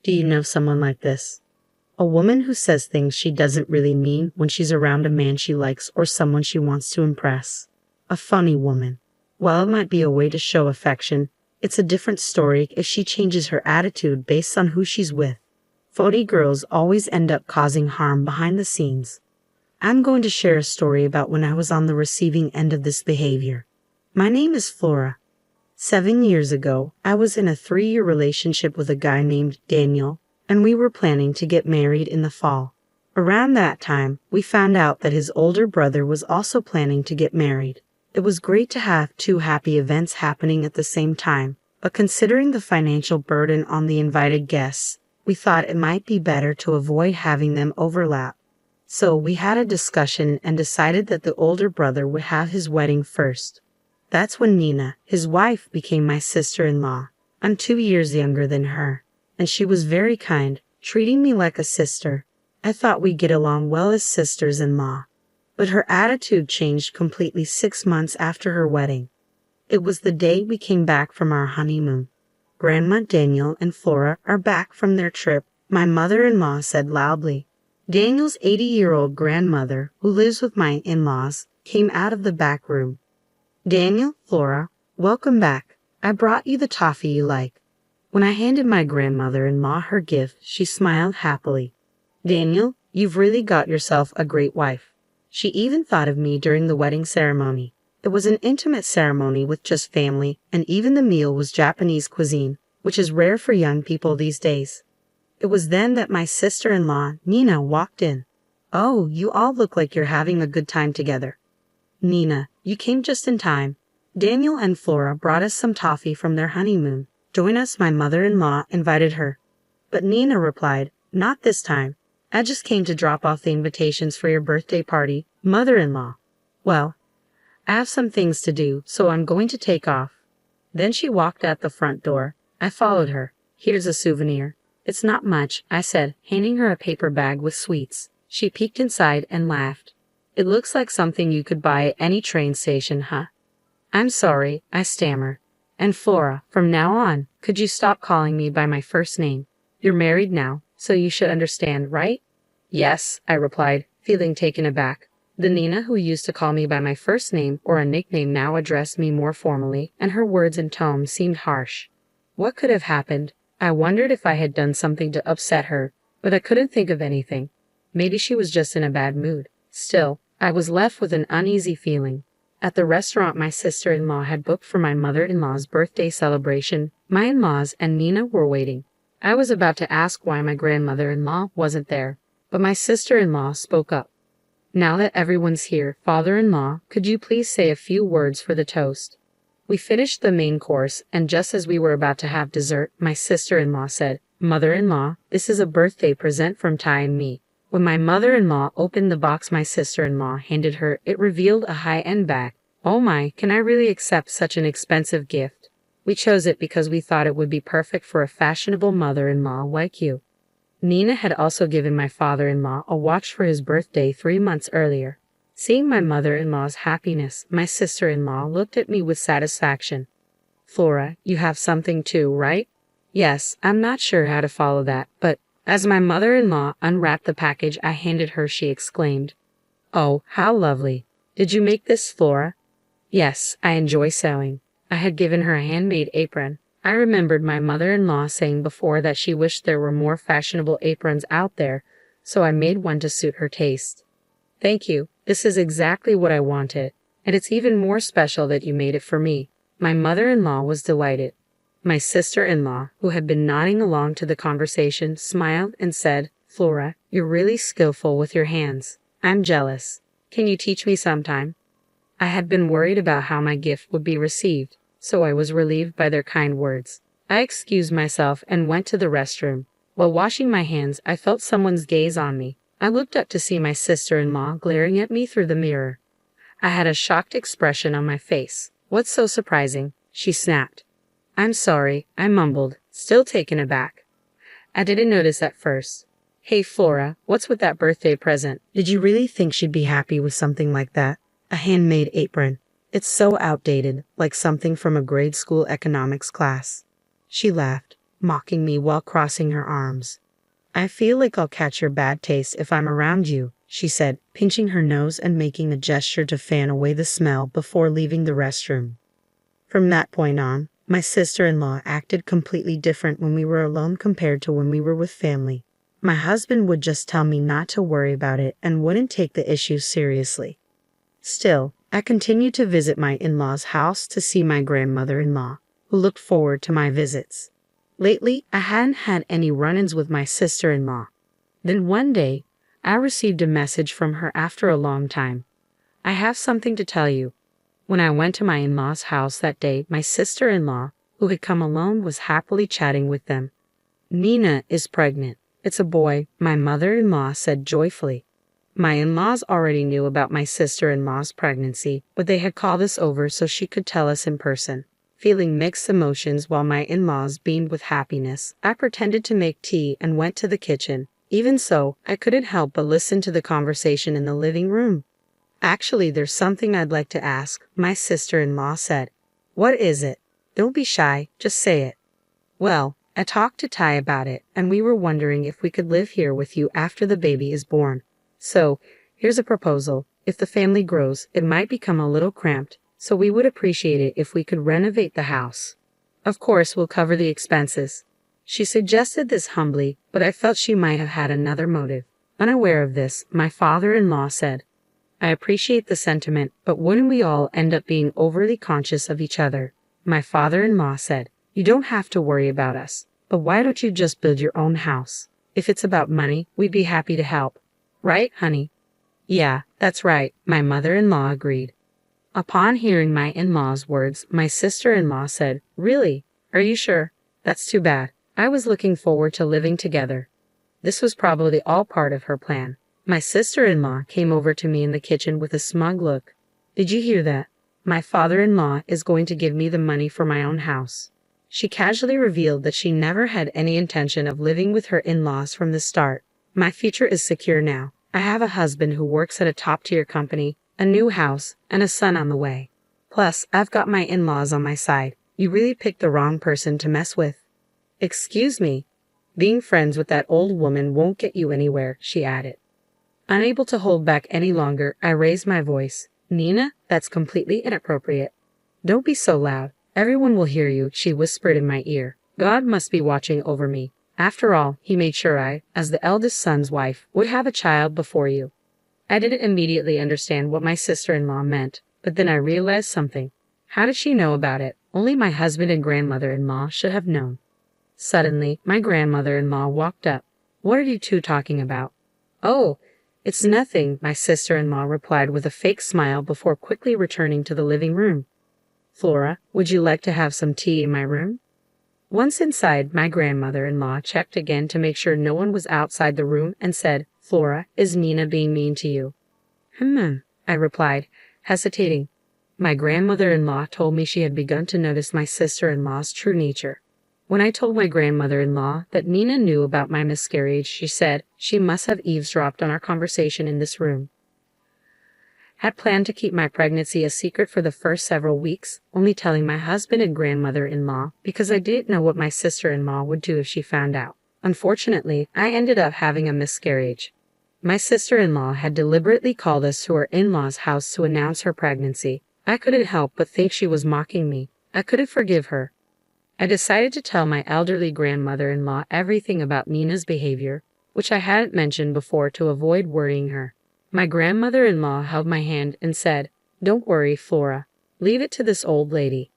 Do you know someone like this? A woman who says things she doesn't really mean when she's around a man she likes or someone she wants to impress. A funny woman. While it might be a way to show affection, it's a different story if she changes her attitude based on who she's with. Funny girls always end up causing harm behind the scenes. I'm going to share a story about when I was on the receiving end of this behavior. My name is Flora. 7 years ago, I was in a 3-year relationship with a guy named Daniel, and we were planning to get married in the fall. Around that time, we found out that his older brother was also planning to get married. It was great to have 2 happy events happening at the same time, but considering the financial burden on the invited guests, we thought it might be better to avoid having them overlap. So we had a discussion and decided that the older brother would have his wedding first. That's when Nina, his wife, became my sister-in-law. I'm 2 years younger than her, and she was very kind, treating me like a sister. I thought we'd get along well as sisters-in-law. But her attitude changed completely 6 months after her wedding. It was the day we came back from our honeymoon. Grandma Daniel and Flora are back from their trip, my mother-in-law said loudly. Daniel's 80-year-old grandmother, who lives with my in-laws, came out of the back room. Daniel, Flora, welcome back. I brought you the toffee you like. When I handed my grandmother-in-law her gift, she smiled happily. Daniel, you've really got yourself a great wife. She even thought of me during the wedding ceremony. It was an intimate ceremony with just family, and even the meal was Japanese cuisine, which is rare for young people these days. It was then that my sister-in-law, Nina, walked in. Oh, you all look like you're having a good time together. Nina, you came just in time. Daniel and Flora brought us some toffee from their honeymoon. Join us, my mother-in-law invited her. But Nina replied, not this time. I just came to drop off the invitations for your birthday party, mother-in-law. Well, I have some things to do, so I'm going to take off. Then she walked out the front door. I followed her. Here's a souvenir. It's not much, I said, handing her a paper bag with sweets. She peeked inside and laughed. It looks like something you could buy at any train station, huh? I'm sorry, I stammered. And Flora, from now on, could you stop calling me by my first name? You're married now, so you should understand, right? Yes, I replied, feeling taken aback. The Nina who used to call me by my first name or a nickname now addressed me more formally, and her words and tone seemed harsh. What could have happened? I wondered if I had done something to upset her, but I couldn't think of anything. Maybe she was just in a bad mood. Still, I was left with an uneasy feeling. At the restaurant my sister-in-law had booked for my mother-in-law's birthday celebration, my in-laws and Nina were waiting. I was about to ask why my grandmother-in-law wasn't there, but my sister-in-law spoke up. Now that everyone's here, father-in-law, could you please say a few words for the toast? We finished the main course, and just as we were about to have dessert, my sister-in-law said, Mother-in-law, this is a birthday present from Ty and me. When my mother-in-law opened the box my sister-in-law handed her, it revealed a high-end bag. Oh my, can I really accept such an expensive gift? We chose it because we thought it would be perfect for a fashionable mother-in-law like you. Nina had also given my father-in-law a watch for his birthday 3 months earlier. Seeing my mother-in-law's happiness, my sister-in-law looked at me with satisfaction. Flora, you have something too, right? Yes, I'm not sure how to follow that, but as my mother-in-law unwrapped the package I handed her, she exclaimed, Oh, how lovely. Did you make this, Flora? Yes, I enjoy sewing. I had given her a handmade apron. I remembered my mother-in-law saying before that she wished there were more fashionable aprons out there, so I made one to suit her taste. Thank you. This is exactly what I wanted, and it's even more special that you made it for me. My mother-in-law was delighted. My sister-in-law, who had been nodding along to the conversation, smiled and said, Flora, you're really skillful with your hands. I'm jealous. Can you teach me sometime? I had been worried about how my gift would be received, so I was relieved by their kind words. I excused myself and went to the restroom. While washing my hands, I felt someone's gaze on me. I looked up to see my sister-in-law glaring at me through the mirror. I had a shocked expression on my face. What's so surprising? She snapped. I'm sorry, I mumbled, still taken aback. I didn't notice at first. Hey Flora, what's with that birthday present? Did you really think she'd be happy with something like that? A handmade apron. It's so outdated, like something from a grade school economics class. She laughed. mocking me while crossing her arms. I feel like I'll catch your bad taste if I'm around you, she said, pinching her nose and making a gesture to fan away the smell before leaving the restroom. From that point on, my sister-in-law acted completely different when we were alone compared to when we were with family. My husband would just tell me not to worry about it and wouldn't take the issue seriously. Still, I continued to visit my in-laws' house to see my grandmother-in-law, who looked forward to my visits. Lately, I hadn't had any run-ins with my sister-in-law. Then one day, I received a message from her after a long time. I have something to tell you. When I went to my in-laws' house that day, my sister-in-law, who had come alone, was happily chatting with them. Nina is pregnant. It's a boy, my mother-in-law said joyfully. My in-laws already knew about my sister-in-law's pregnancy, but they had called us over so she could tell us in person. Feeling mixed emotions while my in-laws beamed with happiness, I pretended to make tea and went to the kitchen. Even so, I couldn't help but listen to the conversation in the living room. Actually, there's something I'd like to ask, my sister-in-law said. What is it? Don't be shy, just say it. Well, I talked to Ty about it, and we were wondering if we could live here with you after the baby is born. So, here's a proposal. If the family grows, it might become a little cramped, so we would appreciate it if we could renovate the house. Of course, we'll cover the expenses. She suggested this humbly, but I felt she might have had another motive. Unaware of this, my father-in-law said, I appreciate the sentiment, but wouldn't we all end up being overly conscious of each other? My father-in-law said, you don't have to worry about us, but why don't you just build your own house? If it's about money, we'd be happy to help. Right, honey? Yeah, that's right, my mother-in-law agreed. Upon hearing my in-law's words, my sister-in-law said, really? Are you sure? That's too bad. I was looking forward to living together. This was probably all part of her plan. My sister-in-law came over to me in the kitchen with a smug look. Did you hear that? My father-in-law is going to give me the money for my own house. She casually revealed that she never had any intention of living with her in-laws from the start. My future is secure now. I have a husband who works at a top-tier company, a new house, and a son on the way. Plus, I've got my in-laws on my side. You really picked the wrong person to mess with. Excuse me. Being friends with that old woman won't get you anywhere, she added. Unable to hold back any longer, I raised my voice. Nina, that's completely inappropriate. Don't be so loud. Everyone will hear you, she whispered in my ear. God must be watching over me. After all, he made sure I, as the eldest son's wife, would have a child before you. I didn't immediately understand what my sister-in-law meant, but then I realized something. How did she know about it? Only my husband and grandmother-in-law should have known. Suddenly, my grandmother-in-law walked up. What are you two talking about? Oh, it's nothing, my sister-in-law replied with a fake smile before quickly returning to the living room. Flora, would you like to have some tea in my room? Once inside, my grandmother-in-law checked again to make sure no one was outside the room and said, Flora, is Nina being mean to you? I replied, hesitating. My grandmother-in-law told me she had begun to notice my sister-in-law's true nature. When I told my grandmother-in-law that Nina knew about my miscarriage, she said she must have eavesdropped on our conversation in this room. Had planned to keep my pregnancy a secret for the first several weeks, only telling my husband and grandmother-in-law because I didn't know what my sister-in-law would do if she found out. Unfortunately, I ended up having a miscarriage. My sister-in-law had deliberately called us to her in-laws' house to announce her pregnancy. I couldn't help but think she was mocking me. I couldn't forgive her. I decided to tell my elderly grandmother-in-law everything about Nina's behavior, which I hadn't mentioned before to avoid worrying her. My grandmother-in-law held my hand and said, Don't worry, Flora. Leave it to this old lady.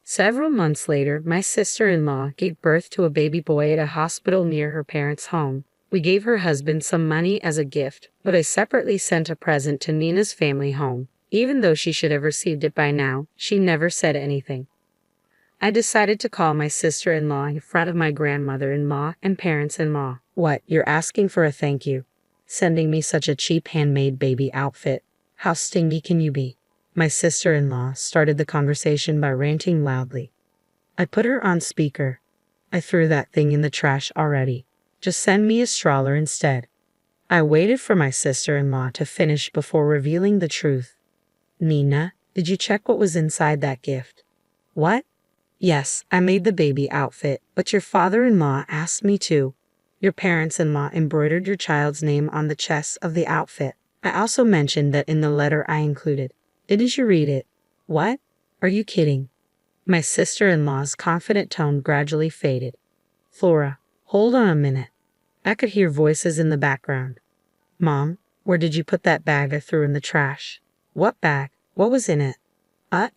Several months later, my sister-in-law gave birth to a baby boy at a hospital near her parents' home. We gave her husband some money as a gift, but I separately sent a present to Nina's family home. Even though she should have received it by now, she never said anything. I decided to call my sister-in-law in front of my grandmother-in-law and parents-in-law. What, you're asking for a thank you? Sending me such a cheap handmade baby outfit. How stingy can you be? My sister-in-law started the conversation by ranting loudly. I put her on speaker. I threw that thing in the trash already. Just send me a stroller instead. I waited for my sister-in-law to finish before revealing the truth. Nina, did you check what was inside that gift? What? Yes, I made the baby outfit, but your father-in-law asked me to. Your parents-in-law embroidered your child's name on the chest of the outfit. I also mentioned that in the letter I included. Didn't you read it? What? Are you kidding? My sister-in-law's confident tone gradually faded. Flora, hold on a minute. I could hear voices in the background. Mom, where did you put that bag I threw in the trash? What bag? What was in it?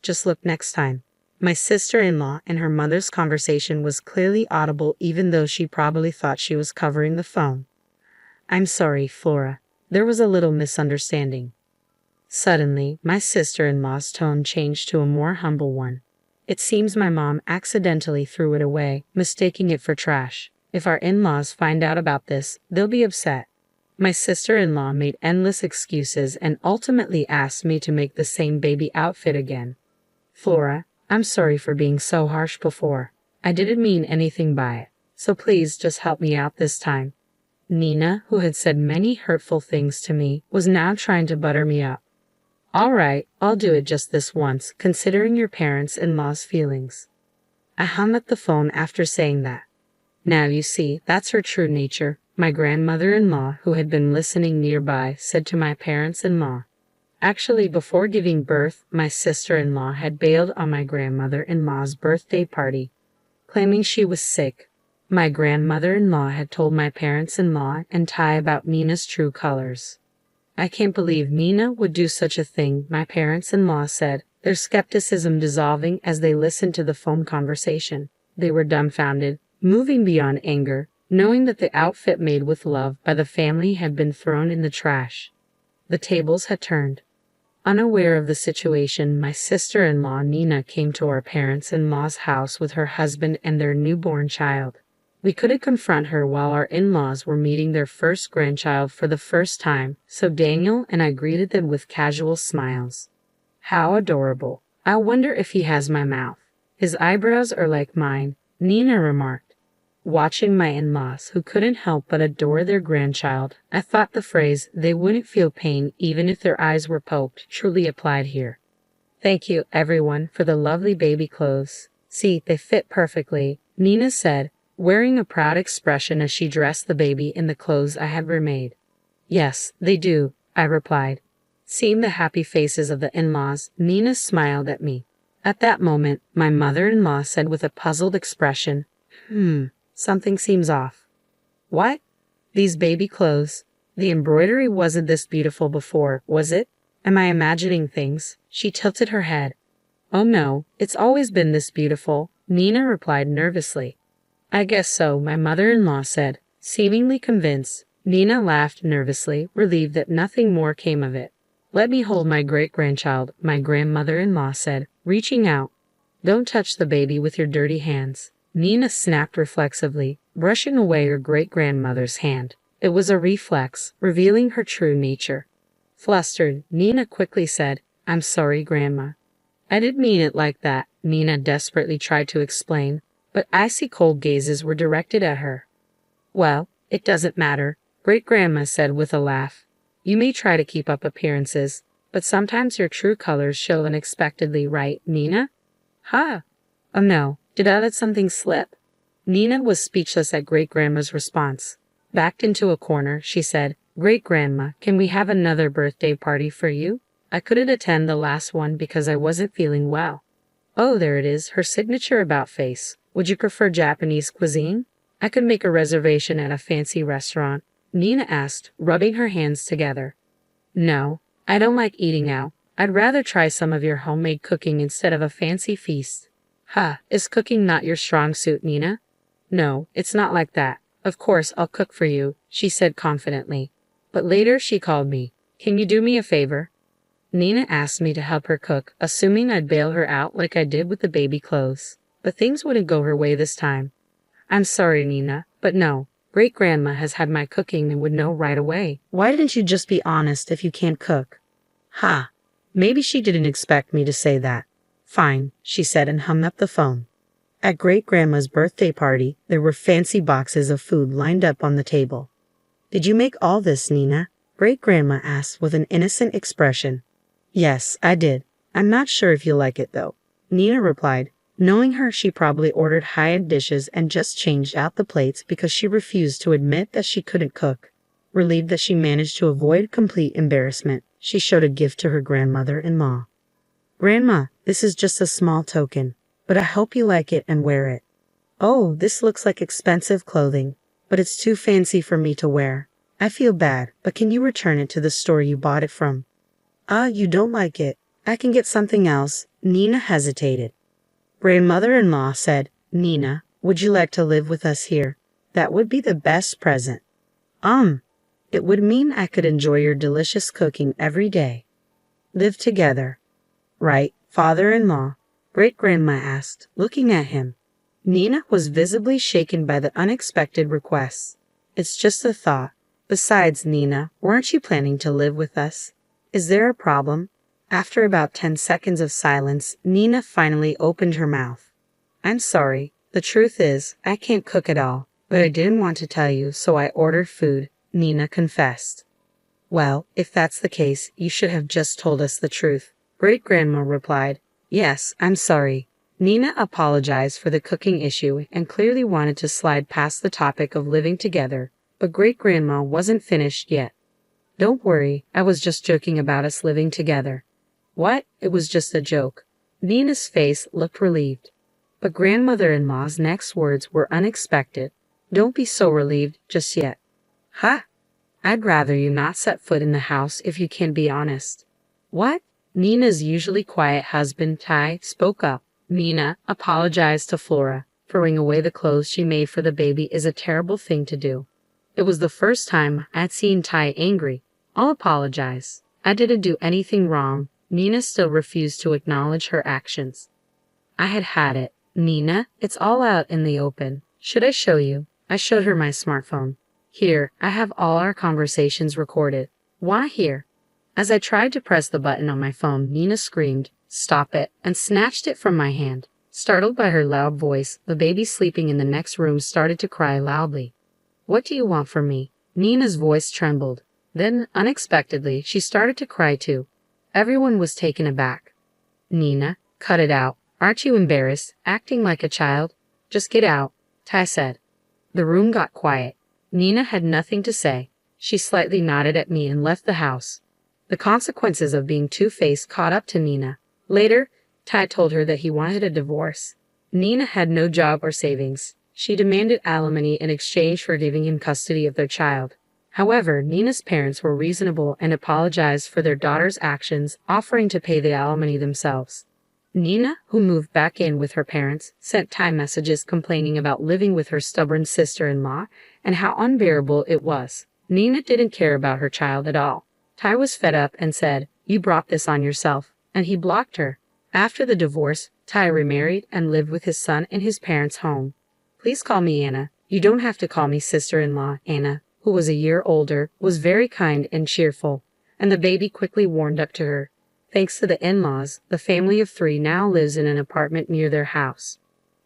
Just look next time. My sister-in-law and her mother's conversation was clearly audible even though she probably thought she was covering the phone. I'm sorry, Flora. There was a little misunderstanding. Suddenly, my sister-in-law's tone changed to a more humble one. It seems my mom accidentally threw it away, mistaking it for trash. If our in-laws find out about this, they'll be upset. My sister-in-law made endless excuses and ultimately asked me to make the same baby outfit again. Flora, I'm sorry for being so harsh before. I didn't mean anything by it, so please just help me out this time. Nina, who had said many hurtful things to me, was now trying to butter me up. All right, I'll do it just this once, considering your parents-in-law's feelings. I hung up the phone after saying that. Now you see, that's her true nature, my grandmother-in-law, who had been listening nearby, said to my parents-in-law. Actually, before giving birth, my sister-in-law had bailed on my grandmother-in-law's birthday party, claiming she was sick. My grandmother-in-law had told my parents-in-law and Ty about Nina's true colors. I can't believe Nina would do such a thing, my parents-in-law said, their skepticism dissolving as they listened to the phone conversation. They were dumbfounded, moving beyond anger, knowing that the outfit made with love by the family had been thrown in the trash. The tables had turned. Unaware of the situation, my sister-in-law Nina came to our parents-in-law's house with her husband and their newborn child. We couldn't confront her while our in-laws were meeting their first grandchild for the first time, so Daniel and I greeted them with casual smiles. How adorable. I wonder if he has my mouth. His eyebrows are like mine, Nina remarked. Watching my in-laws, who couldn't help but adore their grandchild, I thought the phrase, they wouldn't feel pain even if their eyes were poked, truly applied here. Thank you, everyone, for the lovely baby clothes. See, they fit perfectly, Nina said, wearing a proud expression as she dressed the baby in the clothes I had remade. Yes, they do, I replied. Seeing the happy faces of the in-laws, Nina smiled at me. At that moment, my mother-in-law said with a puzzled expression, something seems off. What? These baby clothes. The embroidery wasn't this beautiful before, was it? Am I imagining things? She tilted her head. Oh no, it's always been this beautiful, Nina replied nervously. I guess so, my mother-in-law said, seemingly convinced. Nina laughed nervously, relieved that nothing more came of it. Let me hold my great-grandchild, my grandmother-in-law said, reaching out. Don't touch the baby with your dirty hands. Nina snapped reflexively, brushing away her great-grandmother's hand. It was a reflex, revealing her true nature. Flustered, Nina quickly said, I'm sorry, Grandma. I didn't mean it like that, Nina desperately tried to explain, but icy cold gazes were directed at her. Well, it doesn't matter, Great-Grandma said with a laugh. You may try to keep up appearances, but sometimes your true colors show unexpectedly, right, Nina? Ha! Oh no, did I let something slip? Nina was speechless at Great-Grandma's response. Backed into a corner, she said, Great-Grandma, can we have another birthday party for you? I couldn't attend the last one because I wasn't feeling well. Oh, there it is, her signature about face. Would you prefer Japanese cuisine? I could make a reservation at a fancy restaurant, Nina asked, rubbing her hands together. No, I don't like eating out. I'd rather try some of your homemade cooking instead of a fancy feast. Is cooking not your strong suit, Nina? No, it's not like that. Of course, I'll cook for you, she said confidently. But later she called me. Can you do me a favor? Nina asked me to help her cook, assuming I'd bail her out like I did with the baby clothes. But things wouldn't go her way this time. I'm sorry, Nina, but no. Great-Grandma has had my cooking and would know right away. Why didn't you just be honest if you can't cook? Maybe she didn't expect me to say that. Fine, she said and hung up the phone. At Great-Grandma's birthday party, there were fancy boxes of food lined up on the table. Did you make all this, Nina? Great-Grandma asked with an innocent expression. Yes, I did. I'm not sure if you'll like it, though, Nina replied, Knowing her, she probably ordered high-end dishes and just changed out the plates because she refused to admit that she couldn't cook. Relieved that she managed to avoid complete embarrassment, she showed a gift to her grandmother-in-law. "Grandma, this is just a small token, but I hope you like it and wear it." "Oh, this looks like expensive clothing, but it's too fancy for me to wear. I feel bad, but can you return it to the store you bought it from?" You don't like it. I can get something else." Nina hesitated. Grandmother-in-law said, "Nina, would you like to live with us here? That would be the best present." It would mean I could enjoy your delicious cooking every day." "Live together." "Right, father-in-law?" Great-grandma asked, looking at him. Nina was visibly shaken by the unexpected request. "It's just a thought. Besides, Nina, weren't you planning to live with us? Is there a problem?" After about 10 seconds of silence, Nina finally opened her mouth. "I'm sorry. The truth is, I can't cook at all, but I didn't want to tell you, so I ordered food," Nina confessed. "Well, if that's the case, you should have just told us the truth," Great-grandma replied. "Yes, I'm sorry." Nina apologized for the cooking issue and clearly wanted to slide past the topic of living together, but Great-grandma wasn't finished yet. "Don't worry, I was just joking about us living together." "What? It was just a joke." Nina's face looked relieved. But grandmother-in-law's next words were unexpected. "Don't be so relieved just yet." "Ha! I'd rather you not set foot in the house if you can be honest." "What?" Nina's usually quiet husband, Ty, spoke up. "Nina, apologize to Flora. Throwing away the clothes she made for the baby is a terrible thing to do." It was the first time I'd seen Ty angry. "I'll apologize. I didn't do anything wrong." Nina still refused to acknowledge her actions. I had it. "Nina, it's all out in the open. Should I show you?" I showed her my smartphone. "Here, I have all our conversations recorded." "Why here?" As I tried to press the button on my phone, Nina screamed, "Stop it," and snatched it from my hand. Startled by her loud voice, the baby sleeping in the next room started to cry loudly. "What do you want from me?" Nina's voice trembled. Then, unexpectedly, she started to cry too. Everyone was taken aback. "Nina, cut it out. Aren't you embarrassed, acting like a child?" "Just get out," Ty said. The room got quiet. Nina had nothing to say. She slightly nodded at me and left the house. The consequences of being two-faced caught up to Nina. Later, Ty told her that he wanted a divorce. Nina had no job or savings. She demanded alimony in exchange for giving him custody of their child. However, Nina's parents were reasonable and apologized for their daughter's actions, offering to pay the alimony themselves. Nina, who moved back in with her parents, sent Ty messages complaining about living with her stubborn sister-in-law and how unbearable it was. Nina didn't care about her child at all. Ty was fed up and said, "You brought this on yourself," and he blocked her. After the divorce, Ty remarried and lived with his son in his parents' home. "Please call me Anna. You don't have to call me sister-in-law." Anna, who was a year older, was very kind and cheerful, and the baby quickly warmed up to her. Thanks to the in-laws, the family of 3 now lives in an apartment near their house.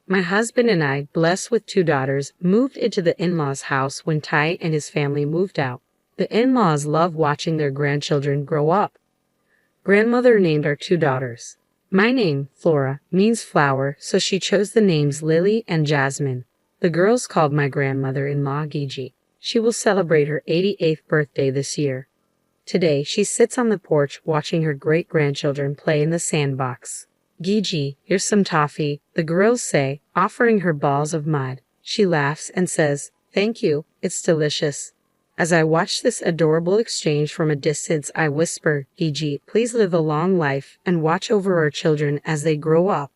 My husband and I, blessed with 2 daughters, moved into the in-laws' house when Ty and his family moved out. The in-laws love watching their grandchildren grow up. Grandmother named our 2 daughters. My name, Flora, means flower, so she chose the names Lily and Jasmine. The girls called my grandmother-in-law Gigi. She will celebrate her 88th birthday this year. Today, she sits on the porch watching her great-grandchildren play in the sandbox. "Gigi, here's some toffee," the girls say, offering her balls of mud. She laughs and says, "Thank you, it's delicious." As I watch this adorable exchange from a distance, I whisper, "Gigi, please live a long life and watch over our children as they grow up."